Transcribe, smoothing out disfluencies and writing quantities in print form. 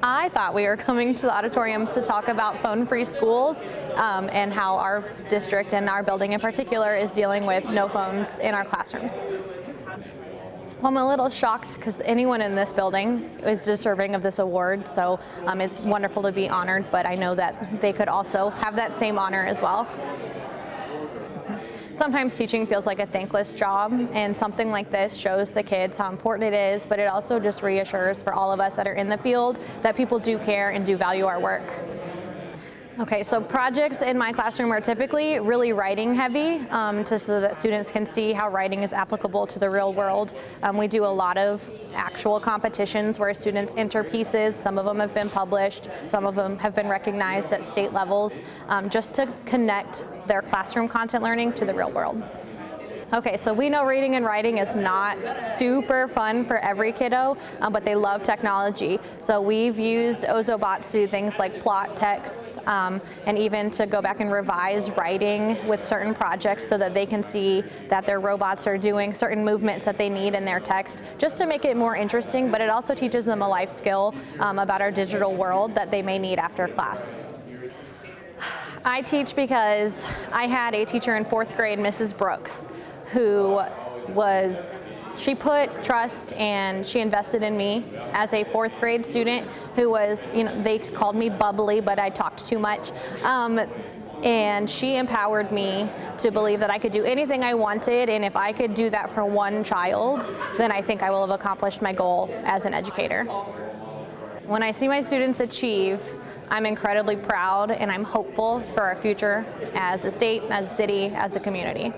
I thought we were coming to the auditorium to talk about phone-free schools and how our district and our building in particular is dealing with no phones in our classrooms. Well, I'm a little shocked because anyone in this building is deserving of this award, so it's wonderful to be honored, but I know that they could also have that same honor as well. Sometimes teaching feels like a thankless job, and something like this shows the kids how important it is, but it also just reassures for all of us that are in the field that people do care and do value our work. Okay, so projects in my classroom are typically really writing heavy, so that students can see how writing is applicable to the real world. We do a lot of actual competitions where students enter pieces. Some of them have been published, some of them have been recognized at state levels, just to connect their classroom content learning to the real world. Okay, so we know reading and writing is not super fun for every kiddo, but they love technology. So we've used Ozobots to do things like plot texts and even to go back and revise writing with certain projects so that they can see that their robots are doing certain movements that they need in their text, just to make it more interesting, but it also teaches them a life skill about our digital world that they may need after class. I teach because I had a teacher in 4th grade, Mrs. Brooks, who she put trust and she invested in me as a 4th grade student who was, they called me bubbly, but I talked too much. And she empowered me to believe that I could do anything I wanted, and if I could do that for one child, then I think I will have accomplished my goal as an educator. When I see my students achieve, I'm incredibly proud and I'm hopeful for our future as a state, as a city, as a community.